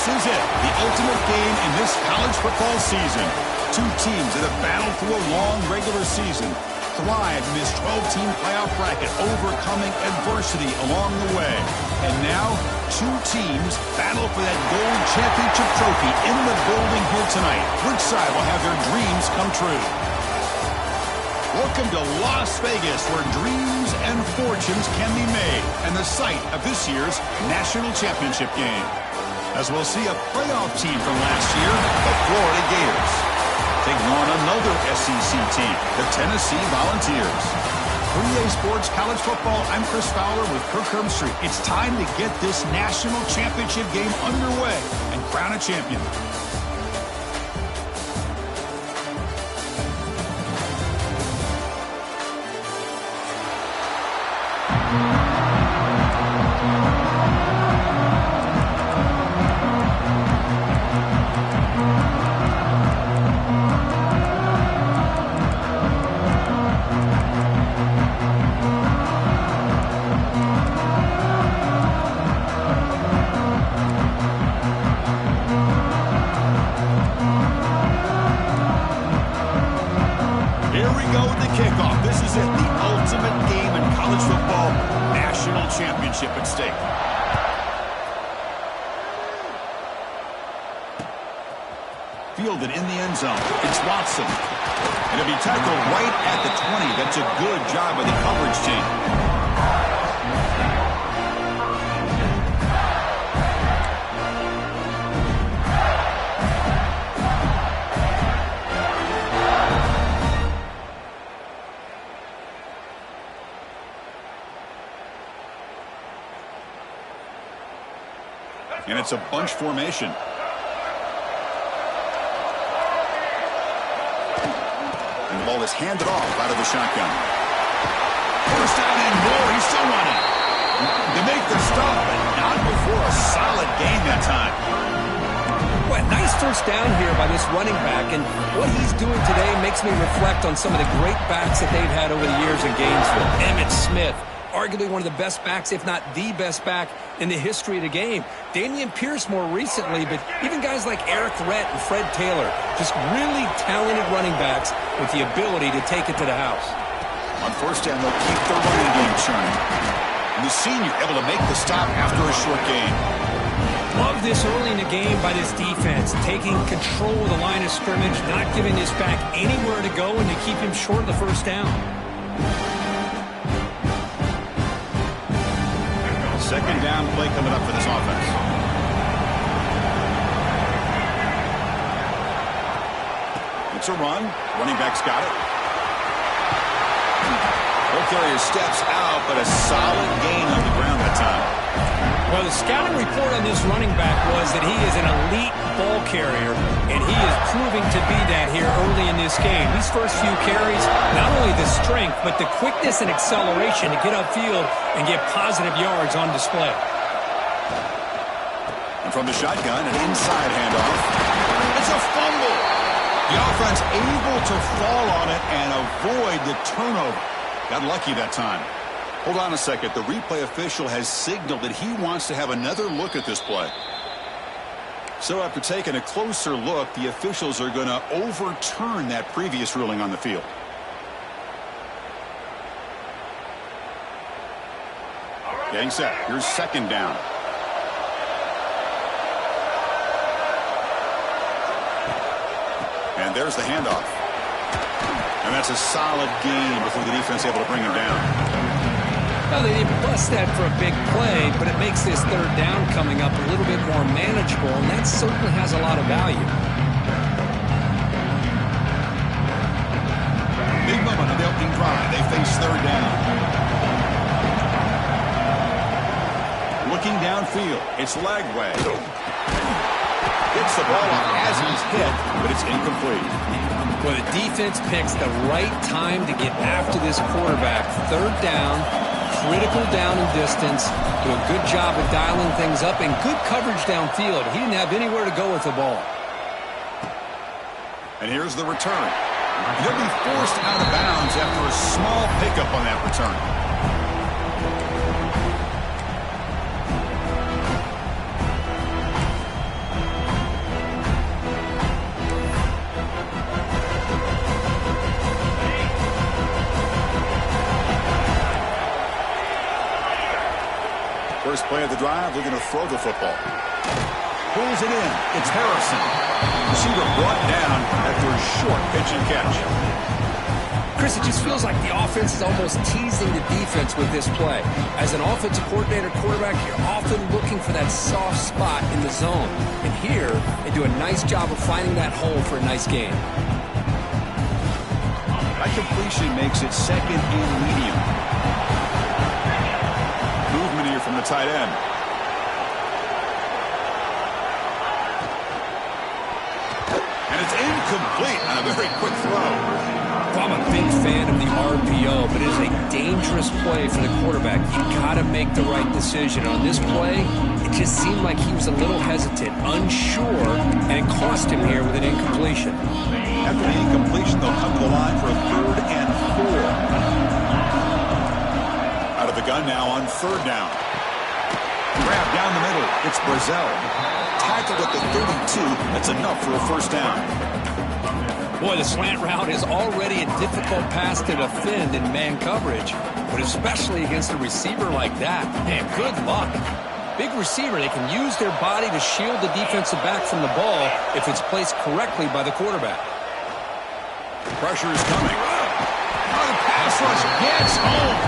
This is it, the ultimate game in this college football season. Two teams that have battled through a long regular season, thrived in this 12-team playoff bracket, overcoming adversity along the way. And now, two teams battle for that gold championship trophy in the building here tonight. Which side will have their dreams come true? Welcome to Las Vegas, where dreams and fortunes can be made, and the site of this year's national championship game. As we'll see a playoff team from last year, the Florida Gators, taking on another SEC team, the Tennessee Volunteers. For EA Sports College Football, I'm Chris Fowler with Kirk Herbstreit. It's time to get this national championship game underway and crown a champion. Championship at stake. Fielded in the end zone. It's Watson. And it'll be tackled right at the 20. That's a good job by the coverage team. And it's a bunch formation. And the ball is handed off out of the shotgun. First down and more. He's still running. They make the stop, but not before a solid gain that time. Well, nice first down here by this running back. And what he's doing today makes me reflect on some of the great backs that they've had over the years in Gainesville. Emmitt Smith, arguably one of the best backs, if not the best back in the history of the game. Damian Pierce more recently, but even guys like Eric Rhett and Fred Taylor, just really talented running backs with the ability to take it to the house. On first down, they'll keep the running game churning. And the senior able to make the stop after a short gain. Love this early in the game by this defense, taking control of the line of scrimmage, not giving this back anywhere to go, and to keep him short of the first down. Second down play coming up for this offense. It's a run. Running back's got it. Ball carrier steps out, but a solid gain on the ground that time. Well, the scouting report on this running back was that he is an elite ball carrier, and he is proving to be that here early in this game. These first few carries, not only the strength, but the quickness and acceleration to get upfield and get positive yards on display. And from the shotgun, an inside handoff. It's a fumble. The offense able to fall on it and avoid the turnover. Got lucky that time. Hold on a second. The replay official has signaled that he wants to have another look at this play. So after taking a closer look, the officials are going to overturn that previous ruling on the field. Getting set. Here's second down. And there's the handoff. And that's a solid gain before the defense able to bring him down. Well, they didn't bust that for a big play, but it makes this third down coming up a little bit more manageable, and that certainly has a lot of value. Big moment on the opening drive. They face third down. Looking downfield. It's Lagway. Gets the ball off as he's hit, but it's incomplete. Well, the defense picks the right time to get after this quarterback. Third down. Critical down and distance. Do a good job of dialing things up, and good coverage downfield. He didn't have anywhere to go with the ball. And here's the return. He'll be forced out of bounds after a small pickup on that return. First play of the drive, they're going to throw the football. Pulls it in. It's Harrison. Receiver brought down after a short pitch and catch. Chris, it just feels like the offense is almost teasing the defense with this play. As an offensive coordinator, quarterback, you're often looking for that soft spot in the zone. And here, they do a nice job of finding that hole for a nice gain. That completion makes it second and medium. Movement here from the tight end. And it's incomplete on a very quick throw. I'm a big fan of the RPO, but it is a dangerous play for the quarterback. You've got to make the right decision. On this play, it just seemed like he was a little hesitant, unsure, and it cost him here with an incompletion. After the incompletion, they'll come to the line for a 3rd and 4. Out of the gun now on 3rd down. Grab down the middle. It's Brazel. Tackled at the 32. That's enough for a 1st down. Boy, the slant route is already a difficult pass to defend in man coverage, but especially against a receiver like that. Man, good luck. Big receiver, they can use their body to shield the defensive back from the ball if it's placed correctly by the quarterback. Pressure is coming. Oh, the pass rush gets home.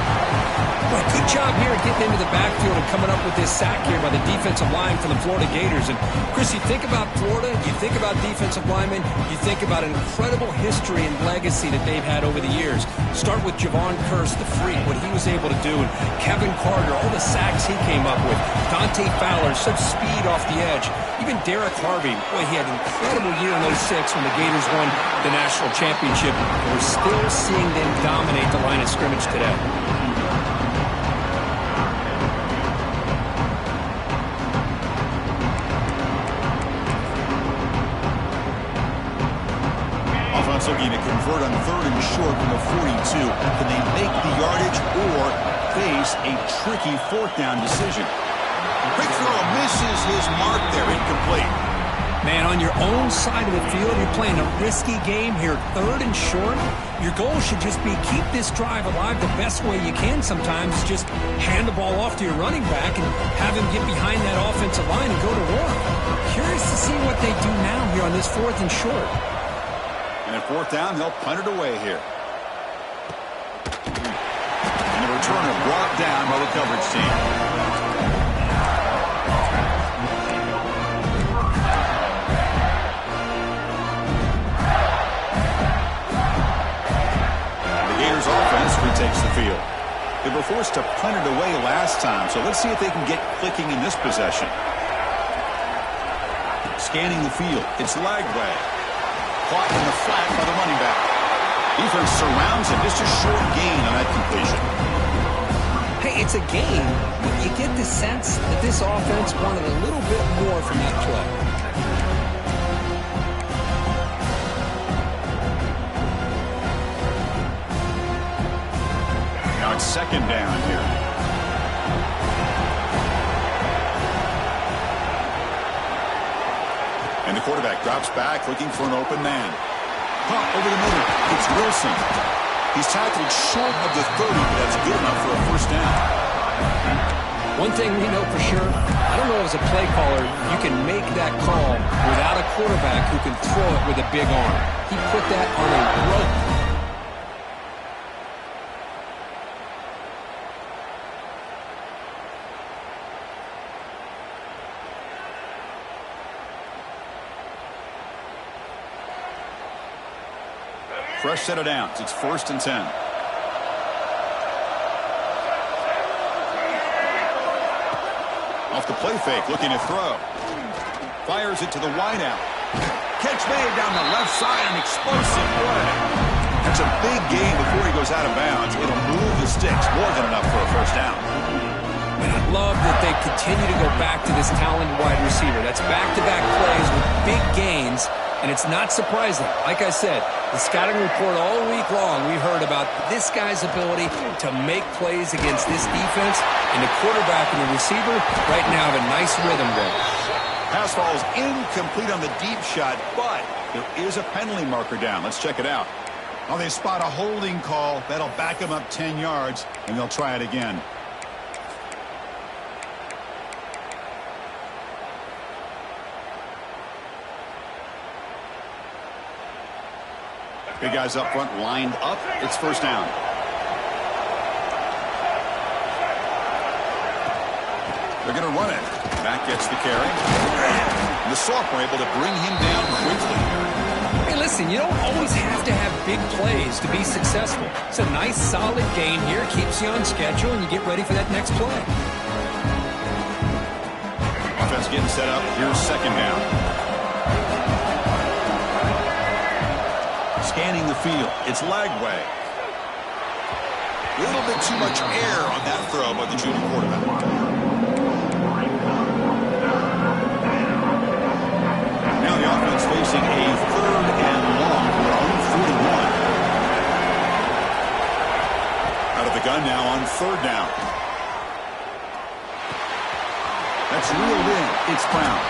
Boy, good job here getting into the backfield and coming up with this sack here by the defensive line for the Florida Gators. And, Chris, you think about Florida, you think about defensive linemen, you think about an incredible history and legacy that they've had over the years. Start with Javon Kearse, the freak, what he was able to do, and Kevin Carter, all the sacks he came up with. Dante Fowler, such speed off the edge. Even Derek Harvey, boy, he had an incredible year in '06 when the Gators won the national championship. And we're still seeing them dominate the line of scrimmage today. Looking to convert on 3rd and short from the 42. Can they make the yardage or face a tricky 4th down decision? Quick throw misses his mark there, incomplete. Man, on your own side of the field, you're playing a risky game here, 3rd and short. Your goal should just be keep this drive alive the best way you can sometimes. Just hand the ball off to your running back and have him get behind that offensive line and go to work. Curious to see what they do now here on this 4th and short. And at 4th down, they'll punt it away here. And the returner brought down by the coverage team. The Gators offense retakes the field. They were forced to punt it away last time, so let's see if they can get clicking in this possession. Scanning the field. It's Lagway. Caught in the flat by the running back. Defense surrounds him. Just a short gain on that completion. Hey, it's a game, but you get the sense that this offense wanted a little bit more from that play. Now it's 2nd down here. And the quarterback drops back, looking for an open man. Caught over the middle. It's Wilson. He's tackled short of the 30, but that's good enough for a 1st down. One thing we know for sure, I don't know as a play caller, you can make that call without a quarterback who can throw it with a big arm. He put that on a rope. Fresh set of downs. It's 1st and 10. Off the play fake, looking to throw. Fires it to the wideout. Catch made down the left side, an explosive play. That's a big gain before he goes out of bounds. It'll move the sticks, more than enough for a 1st down. And I love that they continue to go back to this talented wide receiver. That's back-to-back plays with big gains. And it's not surprising. Like I said, the scouting report all week long, we heard about this guy's ability to make plays against this defense. And the quarterback and the receiver right now have a nice rhythm going. Pass falls incomplete on the deep shot, but there is a penalty marker down. Let's check it out. Oh, they spot a holding call. That'll back them up 10 yards, and they'll try it again. Big guys up front lined up. It's first down. They're going to run it. Back gets the carry. And the sophomore able to bring him down quickly. Hey, listen, you don't always have to have big plays to be successful. It's a nice, solid gain here. Keeps you on schedule, and you get ready for that next play. Offense getting set up. Here's second down. Scanning the field. It's Lagway. A little bit too much air on that throw by the junior quarterback. Now the offense facing a third and long. We're on 41. Out of the gun now on third down. That's reeled in. It's Brown.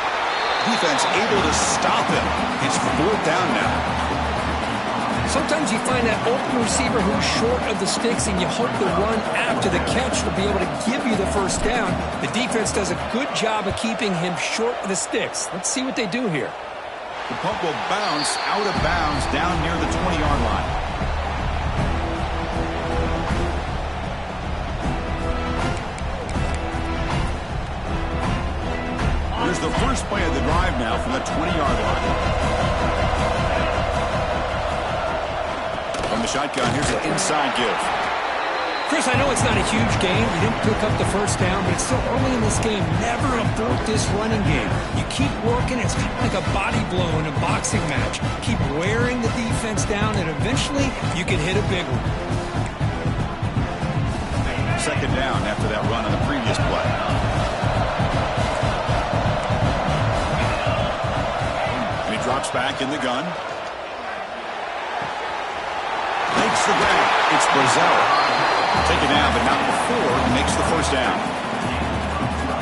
Defense able to stop him. It's fourth down now. Sometimes you find that open receiver who's short of the sticks, and you hope the run after the catch will be able to give you the first down. The defense does a good job of keeping him short of the sticks. Let's see what they do here. The punt will bounce out of bounds down near the 20-yard line. Here's the first play of the drive now from the 20-yard line. From the shotgun, here's an inside give. Chris, I know it's not a huge game. You didn't pick up the first down, but it's still early in this game. Never abort this running game. You keep working. It's kind of like a body blow in a boxing match. Keep wearing the defense down, and eventually you can hit a big one. Second down after that run on the previous play. And he drops back in the gun. Makes the grab. It's Brazil. Taken down, but not before he makes the first down.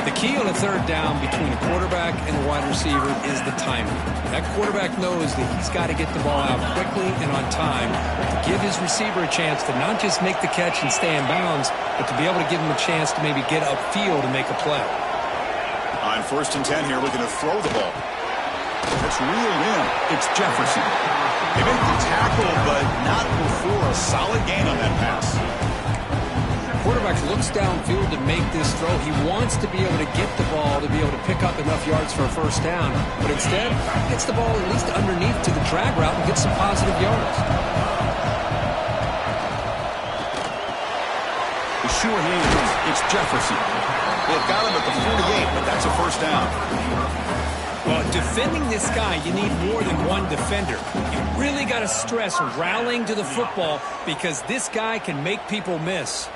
The key on a third down between a quarterback and a wide receiver is the timing. That quarterback knows that he's got to get the ball out quickly and on time to give his receiver a chance to not just make the catch and stay in bounds, but to be able to give him a chance to maybe get upfield and make a play. On 1st and 10 here, looking to throw the ball. It's reeled in. It's Jefferson. They make the tackle, but not before a solid gain on that pass. Quarterback looks downfield to make this throw. He wants to be able to get the ball to be able to pick up enough yards for a first down, but instead gets the ball at least underneath to the drag route and gets some positive yards. The sure hands. It's Jefferson. They've got him at the 48, but that's a first down. Well, defending this guy, you need more than one defender. You really got to stress rallying to the football because this guy can make people miss.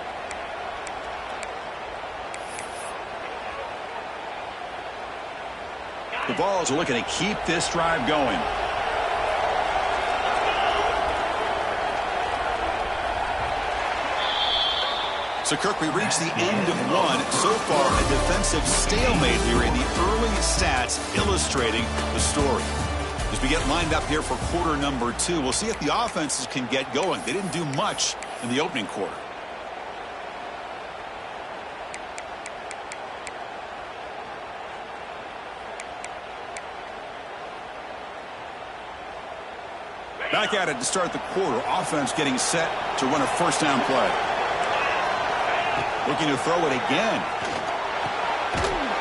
The Vols are looking to keep this drive going. So, Kirk, we reached the end of one. So far, a defensive stalemate here in the early stats illustrating the story. As we get lined up here for quarter number 2, we'll see if the offenses can get going. They didn't do much in the opening quarter. Back at it to start the quarter. Offense getting set to run a first down play. Looking to throw it again.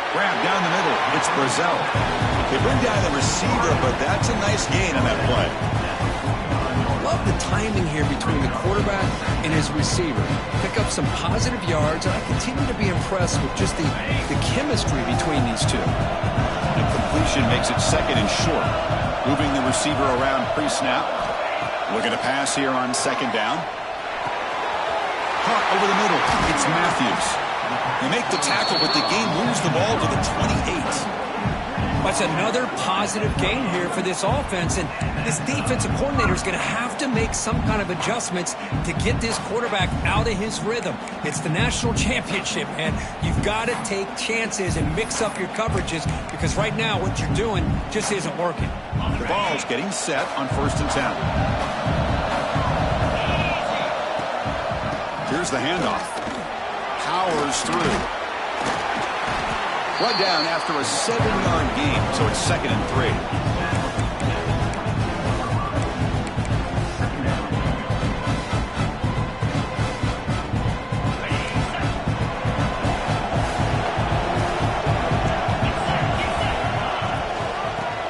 Grab down the middle. It's Brazil. They bring down the receiver, but that's a nice gain on that play. Love the timing here between the quarterback and his receiver. Pick up some positive yards, and I continue to be impressed with just the chemistry between these two. The completion makes it second and short. Moving the receiver around pre-snap. Looking to pass here on second down. Caught over the middle. It's Matthews. They make the tackle, but the game moves the ball to the 28. That's another positive gain here for this offense, and this defensive coordinator is going to have to make some kind of adjustments to get this quarterback out of his rhythm. It's the national championship, and you've got to take chances and mix up your coverages because right now what you're doing just isn't working. The ball's getting set on 1st and 10. Here's the handoff. Powers through. Run down after a 7-yard gain, so it's 2nd and 3.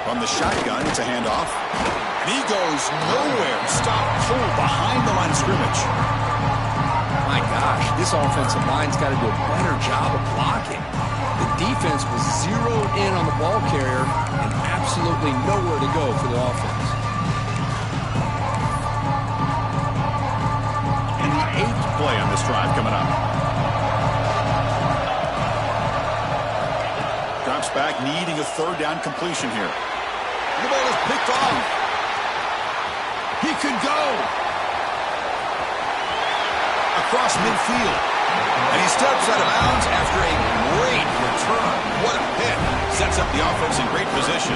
From the shotgun, it's a handoff. And he goes nowhere. Stop pulled behind the line of scrimmage. My gosh, this offensive line's got to do a better job of blocking. The defense was zeroed in on the ball carrier and absolutely nowhere to go for the offense. And the 8th play on this drive coming up. Drops back, needing a 3rd down completion here. The ball is picked off. He could go across midfield. And he steps out of bounds after a great return. What a hit. Sets up the offense in great position.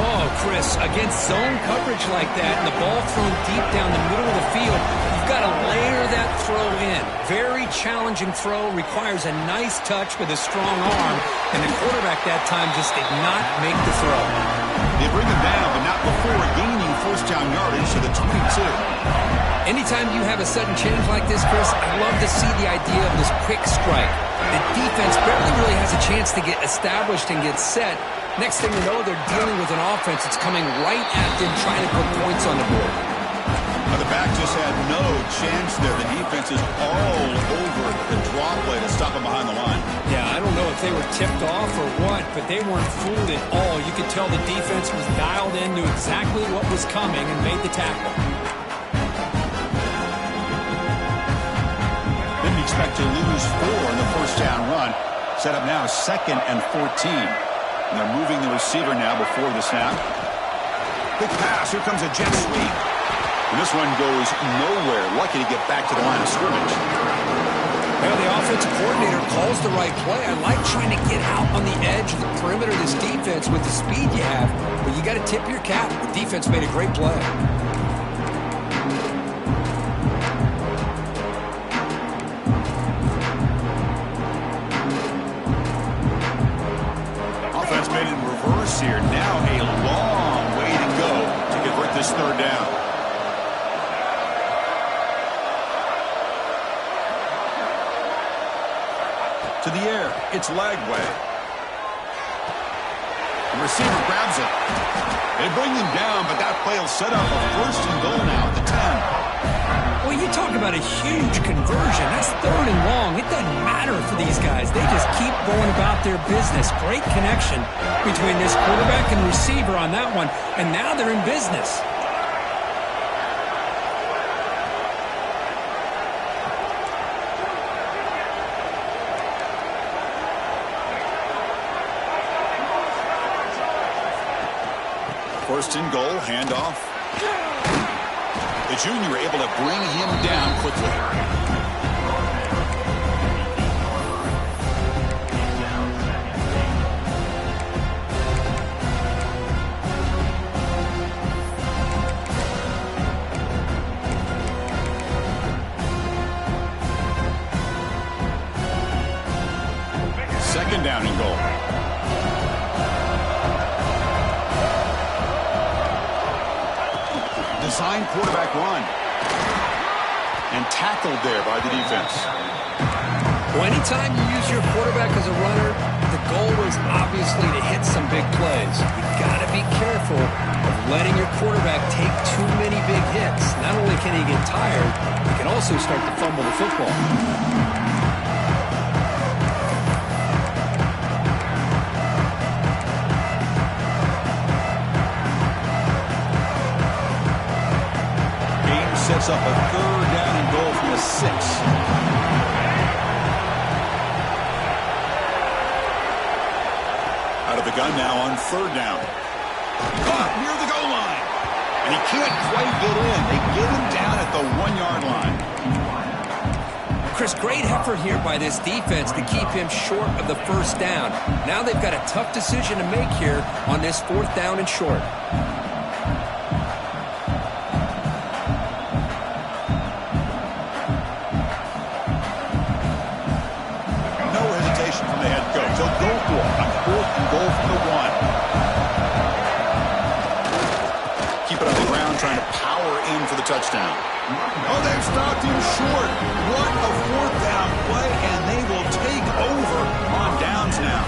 Oh, Chris, against zone coverage like that and the ball thrown deep down the middle of the field, you've got to layer that throw in. Very challenging throw, requires a nice touch with a strong arm, and the quarterback that time just did not make the throw. They bring him down, but not before gaining 1st down yardage to the 22. Anytime you have a sudden change like this, Chris, I love to see the idea of this quick strike. The defense barely really has a chance to get established and get set. Next thing you know, they're dealing with an offense that's coming right at them, trying to put points on the board. Now the back just had no chance there. The defense is all over the draw play to stop him behind the line. Yeah, I don't know if they were tipped off or what, but they weren't fooled at all. You could tell the defense was dialed in, knew exactly what was coming, and made the tackle. Didn't expect to lose 4 in the 1st down run. Set up now 2nd and 14. And they're moving the receiver now before the snap. Big pass. Here comes a jet sweep. And this one goes nowhere. Lucky to get back to the line of scrimmage. Well, the offensive coordinator calls the right play. I like trying to get out on the edge of the perimeter of this defense with the speed you have. But you got to tip your cap. The defense made a great play. Made in reverse here. Now a long way to go to convert this 3rd down. To the air. It's Lagway. The receiver grabs it. They bring him down, but that play will set up a 1st and goal now at the 10. Well, you talk about a huge conversion. That's 3rd and long. It doesn't matter for these guys. They just keep going about their business. Great connection between this quarterback and receiver on that one. And now they're in business. First and goal, handoff. The junior able to bring him down quickly. Second down and goal. Design quarterback run. And tackled there by the defense. Well, anytime you use your quarterback as a runner, the goal is obviously to hit some big plays. You've got to be careful of letting your quarterback take too many big hits. Not only can he get tired, he can also start to fumble the football. Sets up a 3rd down and goal from the 6. Out of the gun now on 3rd down. Caught near the goal line. And he can't quite get in. They get him down at the 1-yard line. Chris, great effort here by this defense to keep him short of the 1st down. Now they've got a tough decision to make here on this 4th down and short. Touchdown. Oh, they've stopped him short. What a 4th down play, and they will take over on downs now.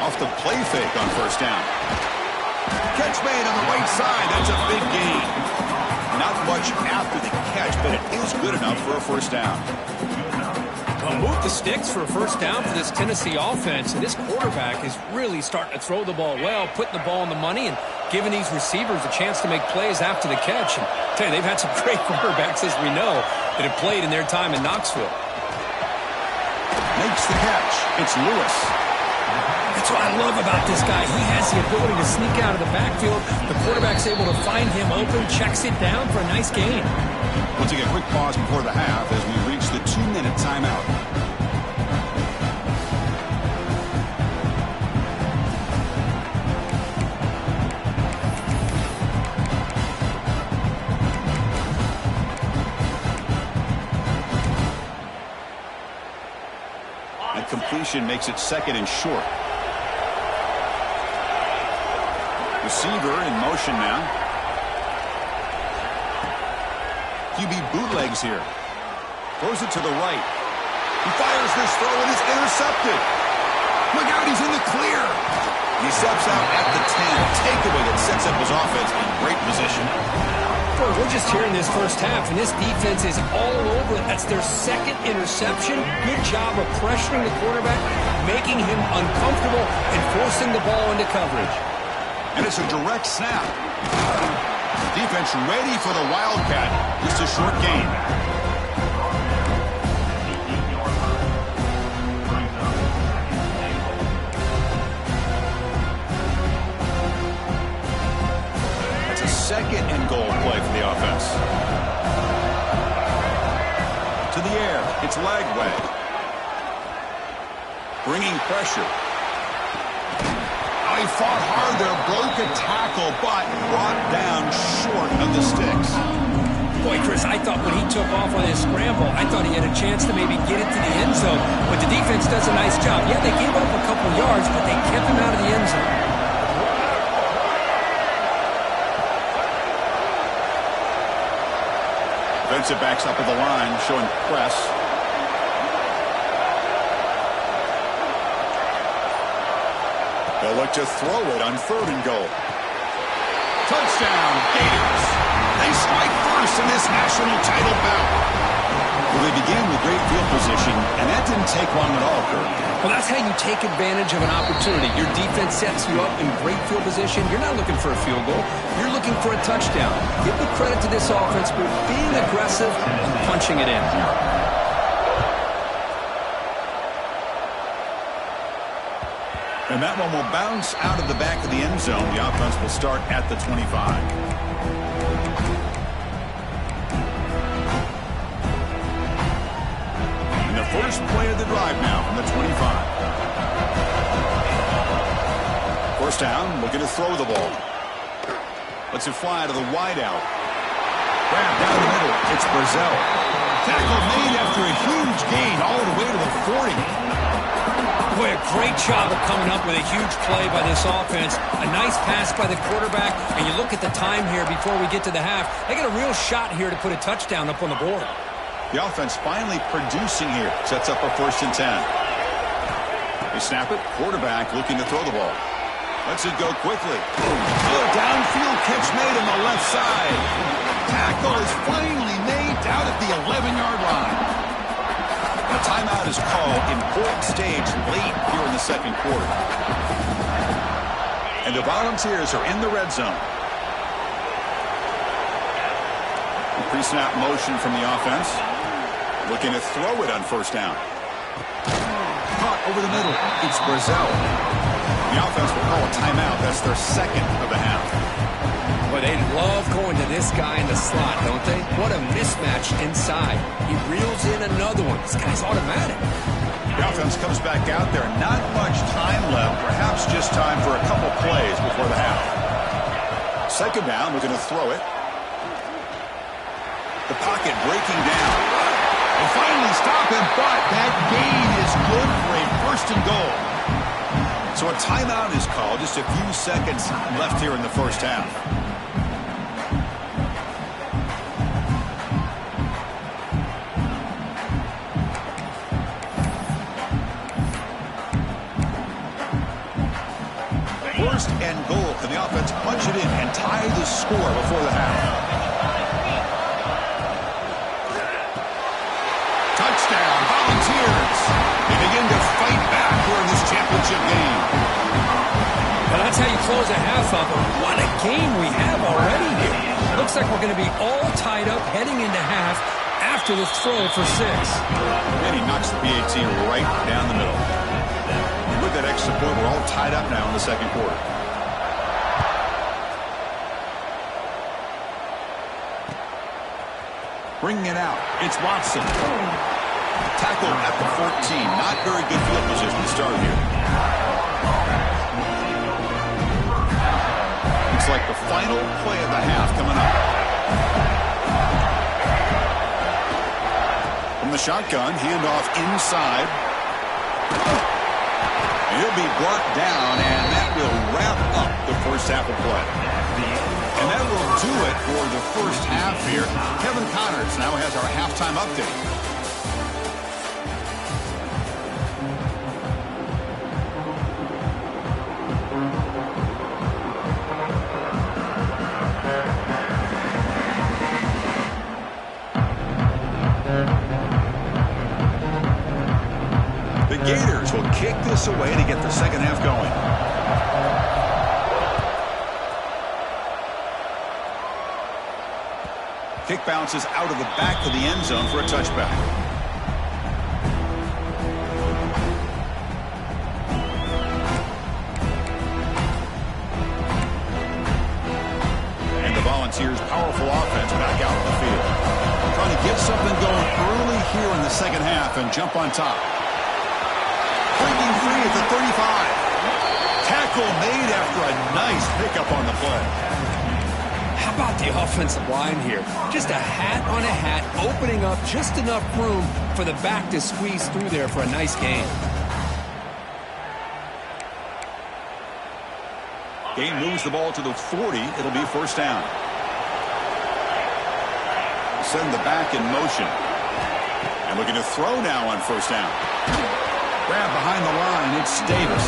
off the play fake on first down. Catch made on the right side. That's a big gain. Not much after the catch, but it is good enough for a first down. Well, move the sticks for a first down for this Tennessee offense. And this quarterback is really starting to throw the ball well, putting the ball on the money, and giving these receivers a chance to make plays after the catch. And I tell you, they've had some great quarterbacks, as we know, that have played in their time in Knoxville. Makes the catch. It's Lewis. That's what I love about this guy. He has the ability to sneak out of the backfield. The quarterback's able to find him open, checks it down for a nice gain. We'll take a quick pause before the half as we reach the 2-minute timeout. That completion makes it second and short. Receiver in motion now. QB bootlegs here. Throws it to the right. He fires this throw and it's intercepted. Look out, he's in the clear. He steps out at the 10. Takeaway that sets up his offense in great position. Boy, we're just hearing this first half, and this defense is all over it. That's their second interception. Good job of pressuring the quarterback, making him uncomfortable, and forcing the ball into coverage. And it's a direct snap. Defense ready for the Wildcat. Just a short gain. That's a second and goal play for the offense. To the air. It's Lagway. Bringing pressure. He fought hard there, broke a tackle, but brought down short of the sticks. Boy, Chris, I thought when he took off on his scramble, I thought he had a chance to maybe get it to the end zone. But the defense does a nice job. Yeah, they gave up a couple yards, but they kept him out of the end zone. Defensive backs up at the line, showing press. They'll look to throw it on third and goal. Touchdown, Gators. They strike first in this national title bout. Well, they began with great field position, and that didn't take long at all, Kurt. Well, that's how you take advantage of an opportunity. Your defense sets you up in great field position. You're not looking for a field goal. You're looking for a touchdown. Give the credit to this offense for being aggressive and punching it in. And that one will bounce out of the back of the end zone. The offense will start at the 25. And the first play of the drive now from the 25. First down, looking to throw the ball. Lets it fly to the wideout. Grab down the middle. It's Brazil. Tackle made after a huge gain all the way to the 40. Boy, a great job of coming up with a huge play by this offense. A nice pass by the quarterback. And you look at the time here before we get to the half. They got a real shot here to put a touchdown up on the board. The offense finally producing here. Sets up a 1st and 10. They snap it. Quarterback looking to throw the ball. Lets it go quickly. Oh, downfield catch made on the left side. Tackle is finally made down at the 11-yard line. A timeout is called. Important stage late here in the second quarter. And the Volunteers are in the red zone. Pre-snap motion from the offense. Looking to throw it on first down. Caught over the middle. It's Brazil. The offense will call a timeout. That's their second of the half. Boy, they love going to this guy in the slot, don't they? What a mismatch inside. He reels in another one. This guy's automatic. The offense comes back out there. Not much time left. Perhaps just time for a couple plays before the half. Second down, we're going to throw it. The pocket breaking down. They finally stop him, but that gain is good for a 1st and goal. So a timeout is called. Just a few seconds left here in the first half. First and goal. Can the offense punch it in and tie the score before the half? Touchdown, Volunteers. They begin to fight back here in this championship game. Well, that's how you close a half up. What a game we have already here. Looks like we're going to be all tied up heading into half after the throw for 6. And he knocks the PAT right down the middle. And with that extra point, we're all tied up now in the second quarter. Bringing it out, it's Watson. Tackle at the 14. Not very good field position to start here. Looks like the final play of the half coming up. From the shotgun, handoff inside. He'll be brought down, and that will wrap up the first half of play. And that will do it for the first half here. Kevin Connors now has our halftime update. The Gators will kick this away to get the second half going. Kick bounces out of the back of the end zone for a touchback. And the Volunteers' powerful offense back out in the field. Trying to get something going early here in the second half and jump on top. Breaking free at the 35. Tackle made after a nice pickup on the play. How about the offensive line here? Just a hat on a hat, opening up just enough room for the back to squeeze through there for a nice gain. Game moves the ball to the 40. It'll be first down. Send the back in motion. And looking to throw now on first down. Grab behind the line. It's Davis.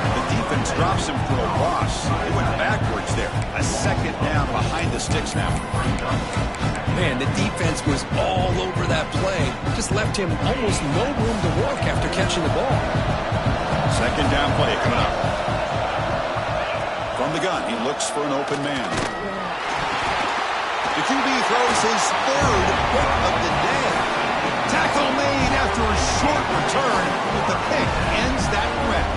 The defense drops him for a loss. They went backwards there. A second down behind the sticks now. Man, the defense was all over that play. Just left him almost no room to work after catching the ball. Second down play coming up. From the gun, he looks for an open man. The QB throws his third pick of the day. Tackle made after a short return, but the pick ends that threat.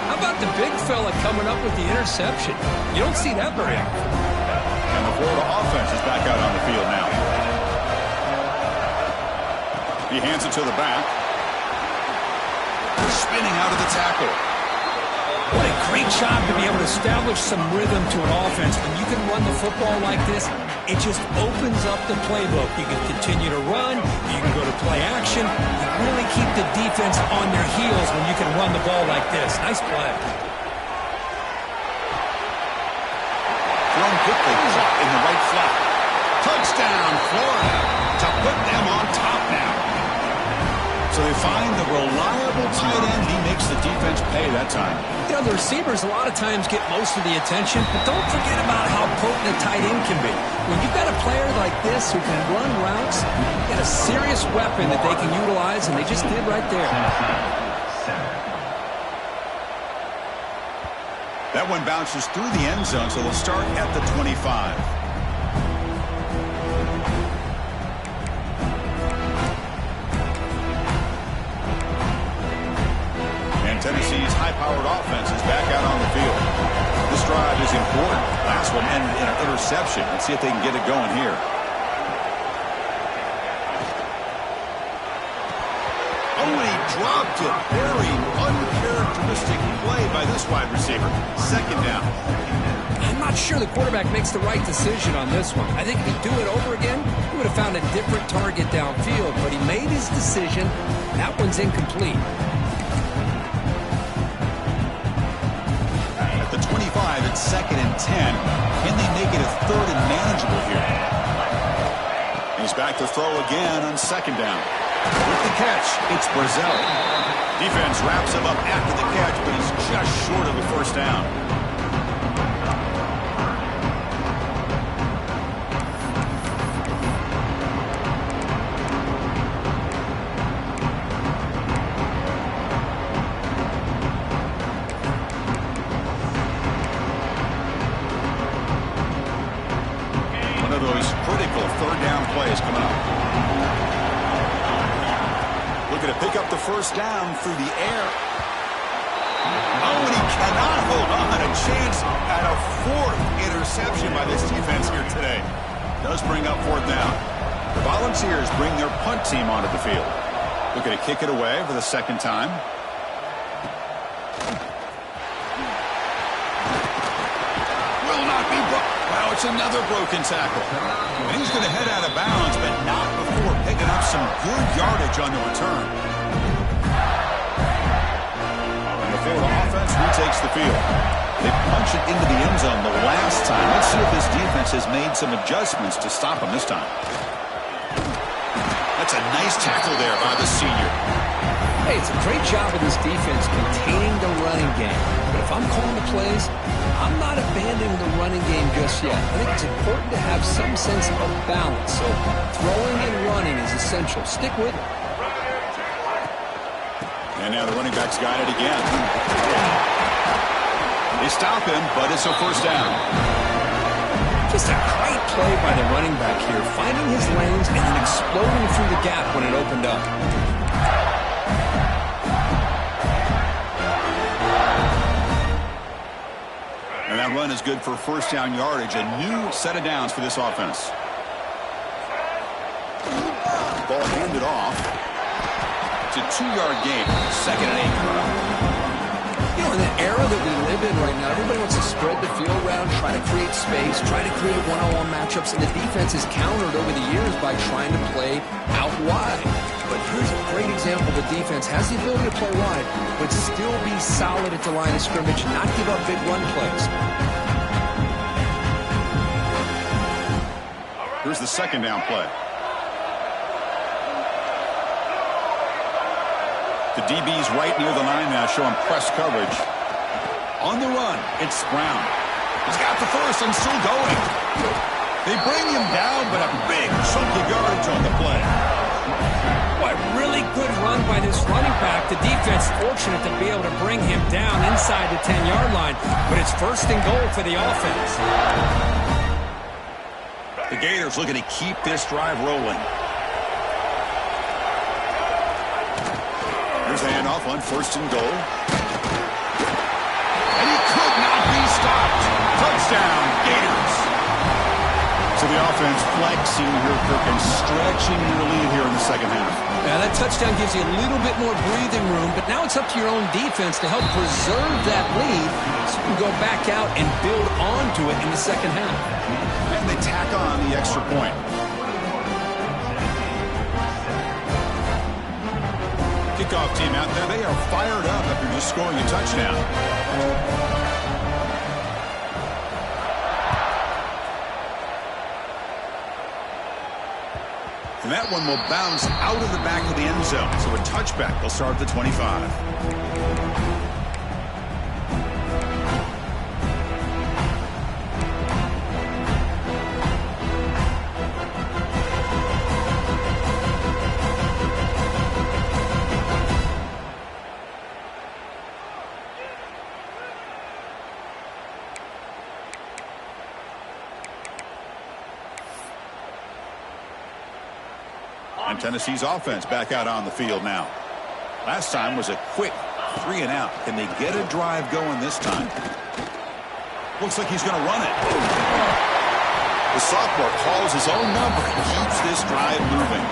How about the big fella coming up with the interception? You don't see that very often. And the Florida offense is back out on the field now. He hands it to the back. Spinning out of the tackle. What a great job to be able to establish some rhythm to an offense. When you can run the football like this, it just opens up the playbook. You can continue to run. You can go to play action. You really keep the defense on their heels when you can run the ball like this. Nice play. Thrown quickly in the right flat. Touchdown, Florida, to put them on top now. So they find the reliable tight end. He makes the defense pay that time. You know, the receivers a lot of times get most of the attention, but don't forget about how potent a tight end can be. When you've got a player like this who can run routes, you've got a serious weapon that they can utilize, and they just did right there. That one bounces through the end zone, so they'll start at the 25. Tennessee's high-powered offense is back out on the field. This drive is important. Last one ended in an interception. Let's see if they can get it going here. Oh, and he dropped it. Very uncharacteristic play by this wide receiver. Second down. I'm not sure the quarterback makes the right decision on this one. I think if he'd do it over again, he would have found a different target downfield, but he made his decision. That one's incomplete. 25, it's 2nd and 10. Can they make it a 3rd and manageable here? He's back to throw again on 2nd down. With the catch, it's Brazil. Defense wraps him up after the catch, but he's just short of the first down. One of those critical third down plays coming up. Looking to pick up the first down through the air. Oh, and he cannot hold on. A chance at a fourth interception by this defense here today. Does bring up fourth down. The Volunteers bring their punt team onto the field. Looking to kick it away for the second time. Will not be broken. Wow, it's another broken tackle. And he's going to head out of bounds, but not before picking up some good yardage on the return. Florida offense retakes the field. They punch it into the end zone the last time. Let's see if this defense has made some adjustments to stop them this time. That's a nice tackle there by the senior. Hey, it's a great job of this defense containing the running game. But if I'm calling the plays, I'm not abandoning the running game just yet. I think it's important to have some sense of balance. So throwing and running is essential. Stick with it. And now the running back's got it again. They stop him, but it's a first down. Just a great play by the running back here, finding his lanes and then exploding through the gap when it opened up. And that run is good for first down yardage. A new set of downs for this offense. Ball handed off. It's a 2-yard gain. Second and 8 coming up. You know, in the era that we live in right now, everybody wants to spread the field around, try to create space, try to create one-on-one matchups, and the defense is countered over the years by trying to play out wide. But here's a great example. The defense has the ability to play wide, but still be solid at the line of scrimmage, not give up big run plays. Here's the second down play. The DB's right near the line now, showing press coverage. On the run, it's Brown. He's got the first and still going. They bring him down, but a big chunk of yardage on the play. Boy, really good run by this running back. The defense fortunate to be able to bring him down inside the 10-yard line, but it's first and goal for the offense. The Gators looking to keep this drive rolling. Here's the handoff on first and goal. And he could not be stopped. Touchdown, Gators. So the offense flexing here, Kirk, and stretching their lead here in the second half. Yeah, that touchdown gives you a little bit more breathing room, but now it's up to your own defense to help preserve that lead so you can go back out and build onto it in the second half. And they tack on the extra point. Kickoff team out there, they are fired up after just scoring a touchdown. And that one will bounce out of the back of the end zone. So a touchback will start at the 25. And Tennessee's offense back out on the field now. Last time was a quick 3 and out. Can they get a drive going this time? Looks like he's going to run it. The sophomore calls his own number and keeps this drive moving.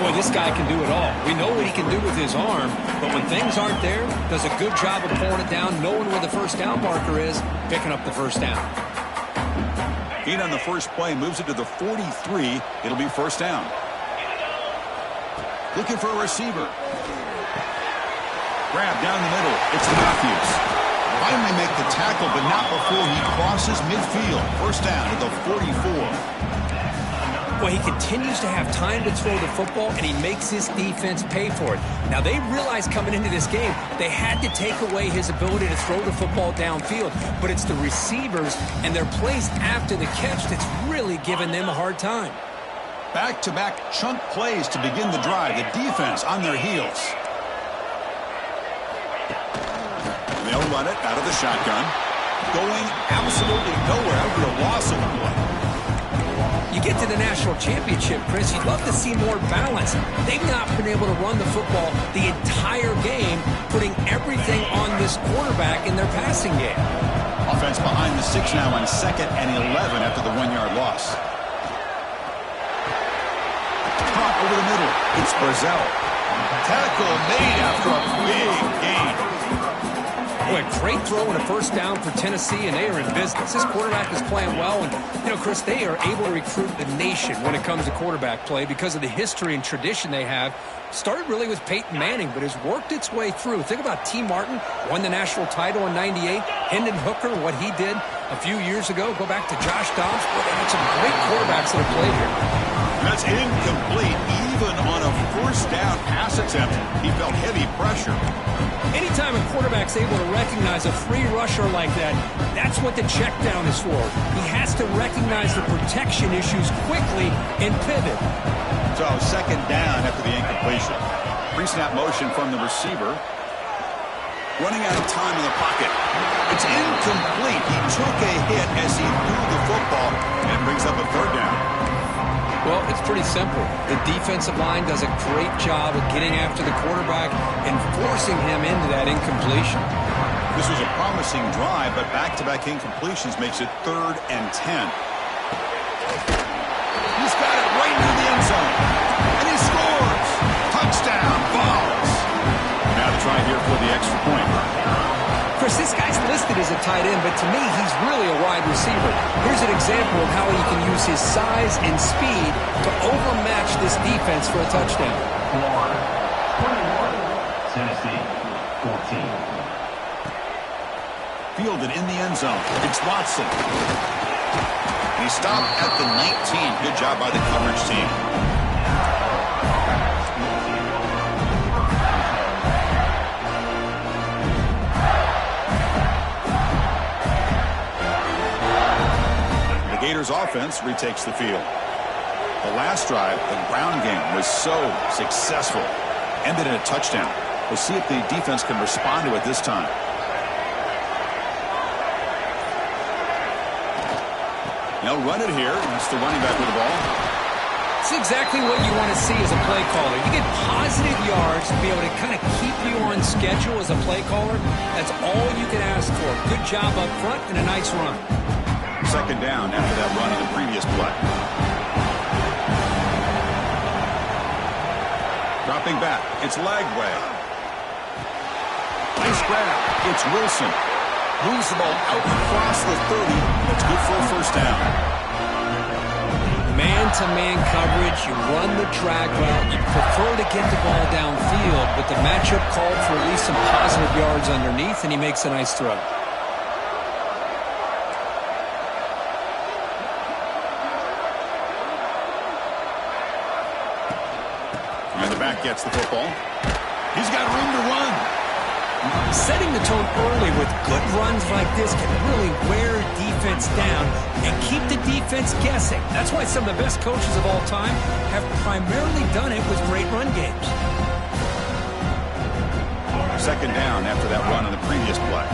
Boy, this guy can do it all. We know what he can do with his arm, but when things aren't there, does a good job of pulling it down, knowing where the first down marker is, picking up the first down. Gain on the first play, moves it to the 43. It'll be first down. Looking for a receiver. Grab down the middle. It's Matthews. Finally make the tackle, but not before he crosses midfield. First down at the 44. Well, he continues to have time to throw the football, and he makes his defense pay for it. Now, they realized coming into this game they had to take away his ability to throw the football downfield, but it's the receivers and their plays after the catch that's really giving them a hard time. Back-to-back chunk plays to begin the drive. The defense on their heels. They'll run it out of the shotgun. Going absolutely nowhere after a loss of one. You get to the national championship, Chris, you'd love to see more balance. They've not been able to run the football the entire game, putting everything on this quarterback in their passing game. Offense behind the 6 now on 2nd and 11 after the 1-yard loss. Caught over the middle. It's Brazil. Tackle made after a big gain. Boy, a great throw and a first down for Tennessee, and they are in business. This quarterback is playing well, and, you know, Chris, they are able to recruit the nation when it comes to quarterback play because of the history and tradition they have. Started really with Peyton Manning, but has worked its way through. Think about T. Martin, won the national title in '98. Hendon Hooker, what he did a few years ago. Go back to Josh Dobbs. Boy, they had some great quarterbacks that have played here. That's incomplete. Even on a first down pass attempt, he felt heavy pressure. Anytime a quarterback's able to recognize a free rusher like that, that's what the check down is for. He has to recognize the protection issues quickly and pivot. So 2nd down after the incompletion. Pre-snap motion from the receiver. Running out of time in the pocket. It's incomplete. He took a hit as he threw the football and brings up a 3rd down. Well, it's pretty simple. The defensive line does a great job of getting after the quarterback and forcing him into that incompletion. This was a promising drive, but back-to-back incompletions makes it 3rd and 10. He's got it right near the end zone. And he scores! Touchdown, Vols! Now to try here for the extra point. Chris, this guy's listed as a tight end, but to me, he's really a wide receiver. Here's an example of how he can use his size and speed to overmatch this defense for a touchdown. 21, Tennessee, 14. Fielded in the end zone. It's Watson. He stopped at the 19. Good job by the coverage team. Gators offense retakes the field. The last drive, the ground game, was so successful. Ended in a touchdown. We'll see if the defense can respond to it this time. They'll run it here. That's the running back with the ball. It's exactly what you want to see as a play caller. You get positive yards to be able to kind of keep you on schedule as a play caller. That's all you can ask for. Good job up front and a nice run. 2nd down after that run on the previous play. Dropping back. It's Lagway. Nice grab. It's Wilson. Moves the ball out across the 30. That's good for a first down. Man-to-man coverage. You run the drag route. You prefer to get the ball downfield, but the matchup called for at least some positive yards underneath, and he makes a nice throw. Gets the football. He's got room to run. Setting the tone early with good runs like this can really wear defense down and keep the defense guessing. That's why some of the best coaches of all time have primarily done it with great run games. 2nd down after that run on the previous play.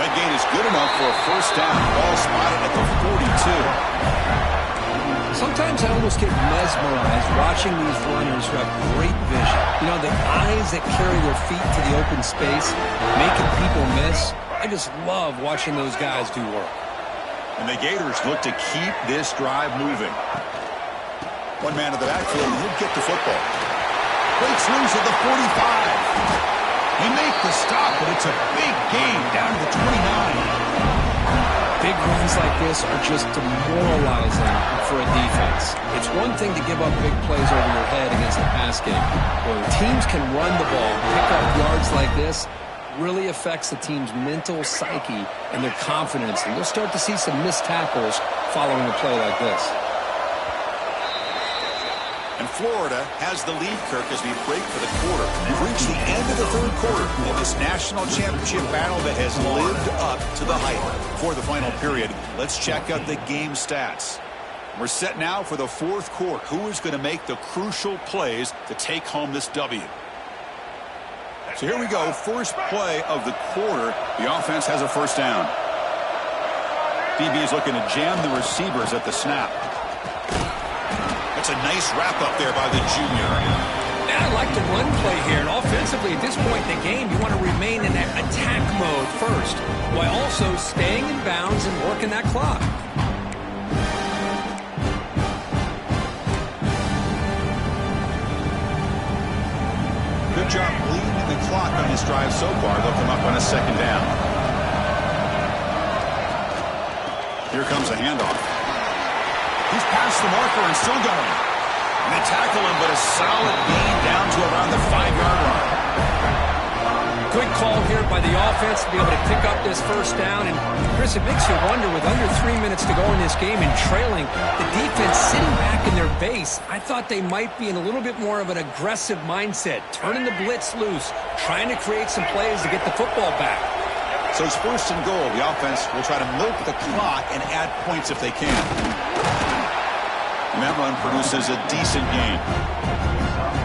That gain is good enough for a first down. Ball spotted at the 42. Sometimes I almost get mesmerized watching these runners who have great vision. You know, the eyes that carry their feet to the open space, making people miss. I just love watching those guys do work. And the Gators look to keep this drive moving. One man at the backfield, and he'll get the football. Breaks loose at the 45. They make the stop, but it's a big gain down to the 29. Big runs like this are just demoralizing for a defense. It's one thing to give up big plays over your head against the pass game. When teams can run the ball, pick up yards like this, really affects the team's mental psyche and their confidence. And you'll start to see some missed tackles following a play like this. And Florida has the lead, Kirk, as we break for the quarter. We've reached the end of the third quarter of this national championship battle that has lived up to the hype. For the final period, let's check out the game stats. We're set now for the fourth quarter. Who is going to make the crucial plays to take home this W? So here we go. First play of the quarter. The offense has a first down. DB is looking to jam the receivers at the snap. That's a nice wrap-up there by the junior. I like the run play here. And offensively, at this point in the game, you want to remain in that attack mode first, while also staying in bounds and working that clock. Good job bleeding the clock on this drive so far. They'll come up on a second down. Here comes a handoff. He's past the marker and still going. And they tackle him, but a solid gain down to around the 5-yard line. Good call here by the offense to be able to pick up this first down. And, Chris, it makes you wonder, with under 3 minutes to go in this game and trailing, the defense sitting back in their base, I thought they might be in a little bit more of an aggressive mindset, turning the blitz loose, trying to create some plays to get the football back. So it's first and goal. The offense will try to milk the clock and add points if they can. And that run produces a decent gain.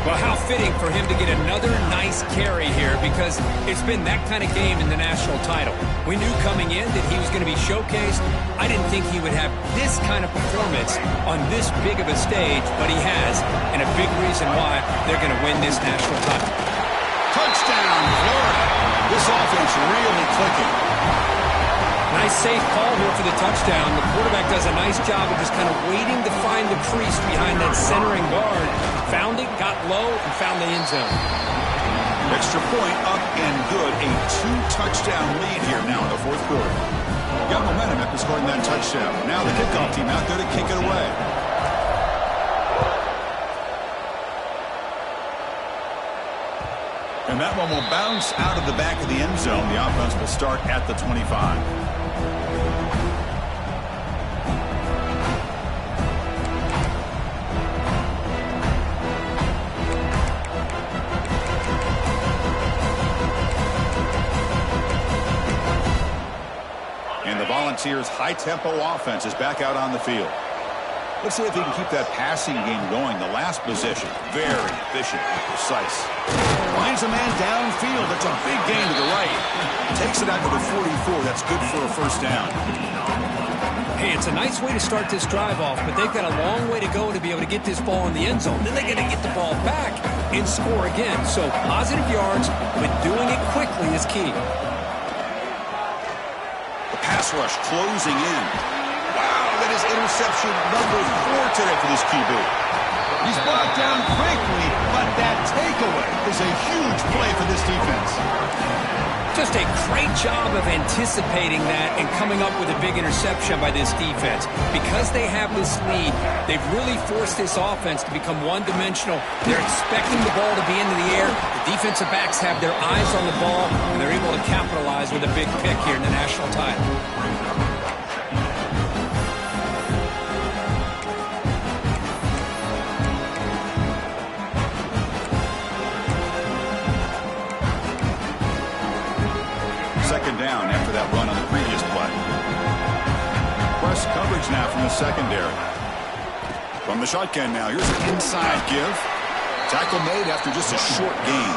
Well, how fitting for him to get another nice carry here, because it's been that kind of game in the national title. We knew coming in that he was going to be showcased. I didn't think he would have this kind of performance on this big of a stage, but he has, and a big reason why they're going to win this national title. Touchdown, Florida. This offense really clicking. Nice safe call here for the touchdown. The quarterback does a nice job of just kind of waiting to find the crease behind that centering guard. Found it, got low, and found the end zone. Extra point up and good. A 2-touchdown lead here now in the fourth quarter. Got momentum after scoring that touchdown. Now the kickoff team out there to kick it away. And that one will bounce out of the back of the end zone. The offense will start at the 25. And the Volunteers' high-tempo offense is back out on the field. Let's see if he can keep that passing game going. The last possession, very efficient and precise. Finds a man downfield. That's a big gain to the right. Takes it out to the 44. That's good for a first down. Hey, it's a nice way to start this drive off, but they've got a long way to go to be able to get this ball in the end zone. Then they got to get the ball back and score again. So positive yards, but doing it quickly is key. The pass rush closing in. Wow, that is interception number 4 today for this QB. He's brought down quickly, but that takeaway is a huge play for this defense. Just a great job of anticipating that and coming up with a big interception by this defense. Because they have this lead, they've really forced this offense to become one-dimensional. They're expecting the ball to be into the air. The defensive backs have their eyes on the ball, and they're able to capitalize with a big pick here in the national title. Second down after that run on the previous play. Press coverage now from the secondary. From the shotgun now, here's an inside give. Tackle made after just a short gain.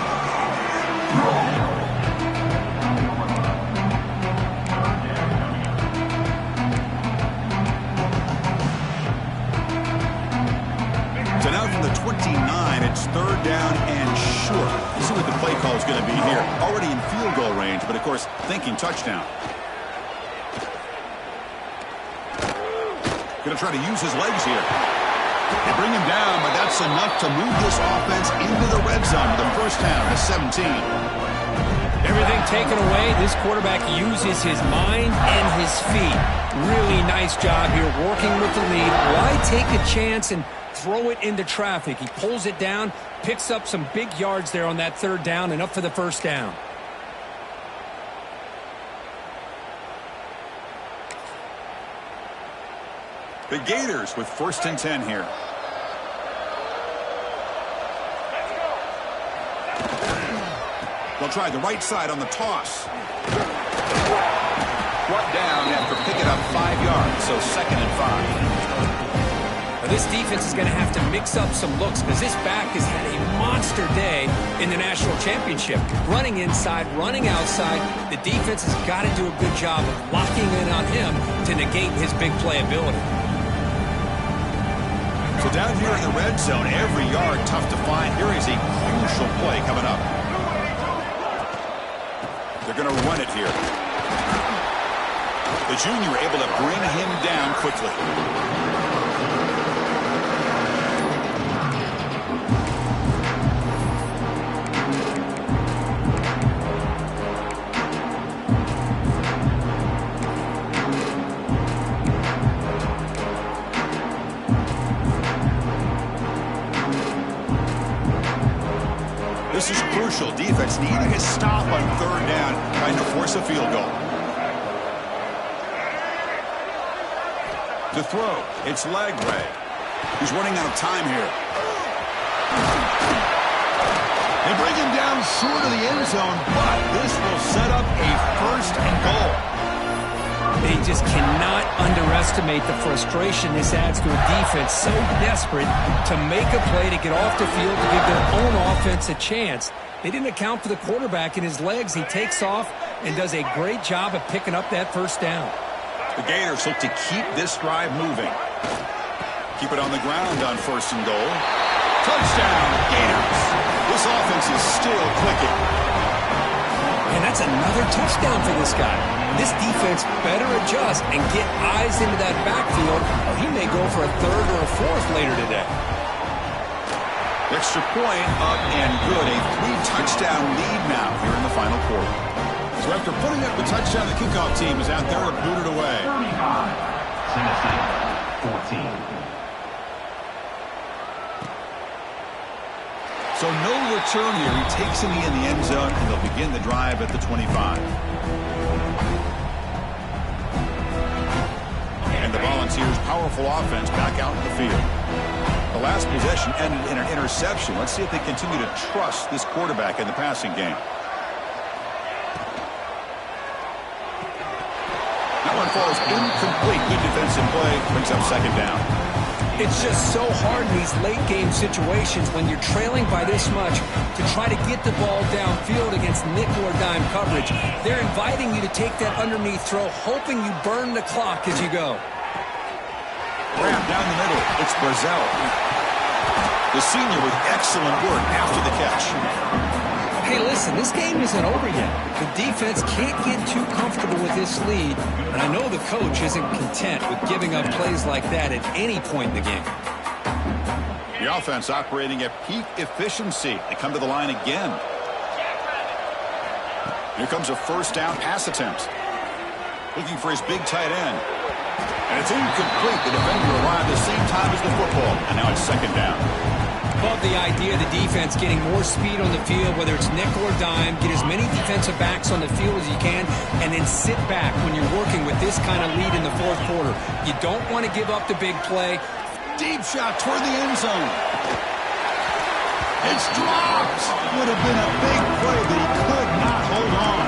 So now from the 29, it's third down and short. You see what the play call is going to be here. Already in field goal range, but of course, thinking touchdown. Going to try to use his legs here. They bring him down, but that's enough to move this offense into the red zone with a first down at 17. Everything taken away, this quarterback uses his mind and his feet. Really nice job here working with the lead. Why take a chance and throw it into traffic? He pulls it down, picks up some big yards there on that third down, and up for the first down. The Gators with 1st and 10 here. They'll try the right side on the toss. Brought down after picking up 5 yards, so 2nd and 5. Now this defense is going to have to mix up some looks because this back has had a monster day in the national championship. Running inside, running outside. The defense has got to do a good job of locking in on him to negate his big play ability. So down here in the red zone, every yard tough to find. Here is a crucial play coming up. They're going to run it here. The junior able to bring him down quickly. This is crucial. Defense needing a stop on 3rd down, trying to force a field goal. To throw, it's Lagway. He's running out of time here. They bring him down short of the end zone, but this will set up a 1st and goal. They just cannot underestimate the frustration this adds to a defense so desperate to make a play to get off the field to give their own offense a chance. They didn't account for the quarterback in his legs. He takes off and does a great job of picking up that 1st down. The Gators look to keep this drive moving. Keep it on the ground on 1st and goal. Touchdown, Gators. This offense is still clicking. And that's another touchdown for this guy. This defense better adjust and get eyes into that backfield, or he may go for a 3rd or a 4th later today. Extra point up and good. A 3-touchdown lead now here in the final quarter. So after putting up the touchdown, the kickoff team is out there to boot it away. 35. Tennessee, 14. So no return here. He takes him in the end zone, and they'll begin the drive at the 25. And the Volunteers' powerful offense back out in the field. The last possession ended in an interception. Let's see if they continue to trust this quarterback in the passing game. That one falls incomplete. Good defensive play. Brings up 2nd down. It's just so hard in these late-game situations when you're trailing by this much to try to get the ball downfield against nickel or dime coverage. They're inviting you to take that underneath throw, hoping you burn the clock as you go. Grab down the middle. It's Brazel. The senior with excellent work after the catch. Hey, listen, this game isn't over yet. The defense can't get too comfortable with this lead, and I know the coach isn't content with giving up plays like that at any point in the game. The offense operating at peak efficiency. They come to the line again. Here comes a 1st down pass attempt. Looking for his big tight end. And it's incomplete. The defender arrived at the same time as the football, and now it's 2nd down. Love the idea of the defense getting more speed on the field, whether it's nickel or dime, get as many defensive backs on the field as you can, and then sit back when you're working with this kind of lead in the 4th quarter. You don't want to give up the big play. Deep shot toward the end zone. It's dropped. Would have been a big play, but he could not hold on.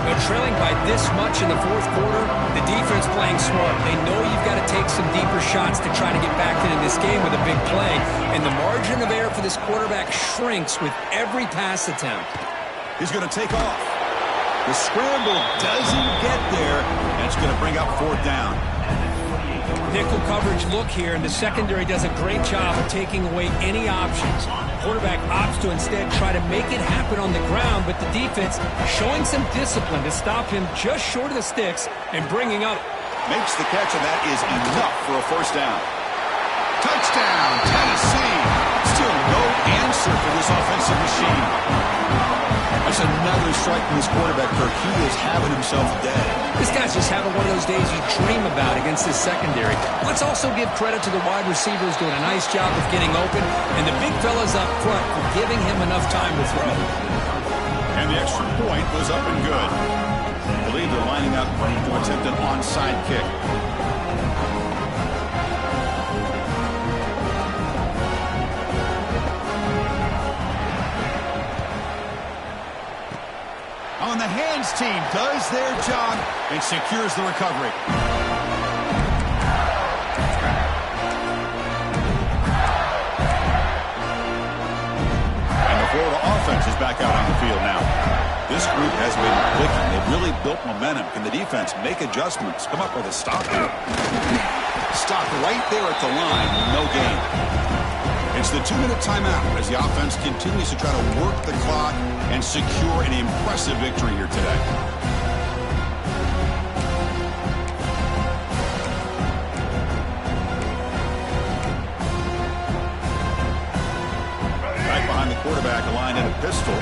But trailing by this much in the 4th quarter, the defense playing smart. They know you've got to take some deeper shots to try to get back into this game with a big play. And the margin of error for this quarterback shrinks with every pass attempt. He's going to take off. The scramble doesn't get there, and it's going to bring up 4th down. Nickel coverage look here, and the secondary does a great job of taking away any options. Quarterback opts to instead try to make it happen on the ground, but the defense showing some discipline to stop him just short of the sticks and bringing up. Makes the catch, and that is enough for a 1st down. Touchdown, Tennessee. Still no answer for this offensive machine. That's another strike from this quarterback, Kirk. He is having himself a day. This guy's just having one of those days you dream about against this secondary. Let's also give credit to the wide receivers doing a nice job of getting open, and the big fellas up front for giving him enough time to throw. And the extra point was up and good. I believe they're lining up to attempt an onside kick. hands team does their job and secures the recovery. And the Florida offense is back out on the field now. This group has been clicking. They've really built momentum. Can the defense make adjustments? Come up with a stop here. Stop right there at the line. No gain. It's the 2-minute timeout as the offense continues to try to work the clock and secure an impressive victory here today. Right behind the quarterback, aligned in a pistol.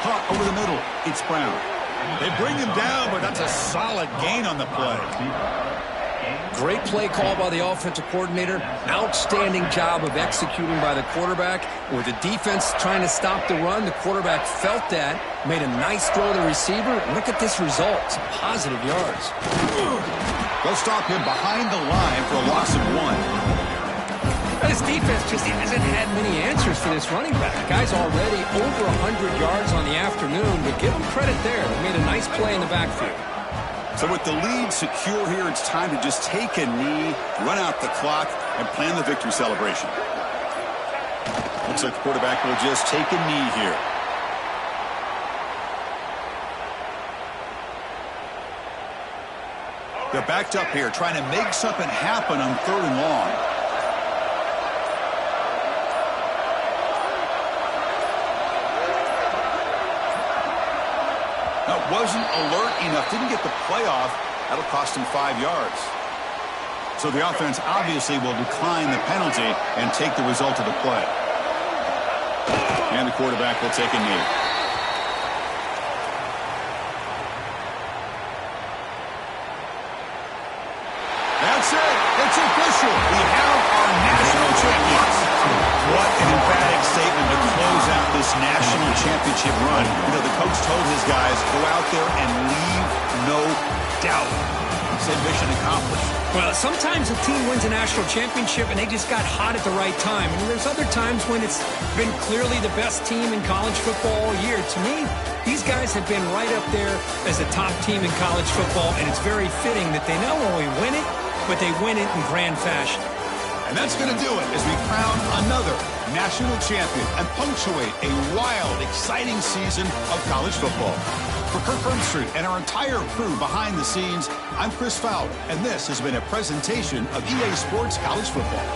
Caught over the middle. It's Brown. They bring him down, but that's a solid gain on the play. Great play call by the offensive coordinator. Outstanding job of executing by the quarterback. With the defense trying to stop the run, the quarterback felt that, made a nice throw to the receiver. Look at this result. Some positive yards. They'll stop him behind the line for a loss of 1. This defense just hasn't had many answers for this running back. Guy's already over 100 yards on the afternoon, but give him credit there. They made a nice play in the backfield. So with the lead secure here, it's time to just take a knee, run out the clock, and plan the victory celebration. Looks like the quarterback will just take a knee here. They're backed up here, trying to make something happen on 3rd and long. Wasn't alert enough, didn't get the play off. That'll cost him 5 yards. So the offense obviously will decline the penalty and take the result of the play. And the quarterback will take a knee. That's it. It's official. We have our national champions. What an emphatic statement to close out this national championship run. You know, the coach told his guys, go out there and leave no doubt. He said mission accomplished. Well, sometimes a team wins a national championship and they just got hot at the right time. And there's other times when it's been clearly the best team in college football all year. To me, these guys have been right up there as the top team in college football, and it's very fitting that they not only win it, but they win it in grand fashion. And that's going to do it as we crown another national champion and punctuate a wild, exciting season of college football. For Kirk Herbstreit and our entire crew behind the scenes, I'm Chris Fowler, and this has been a presentation of EA Sports College Football.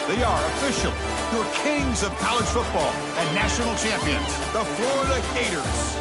They are official, your kings of college football and national champions, the Florida Gators.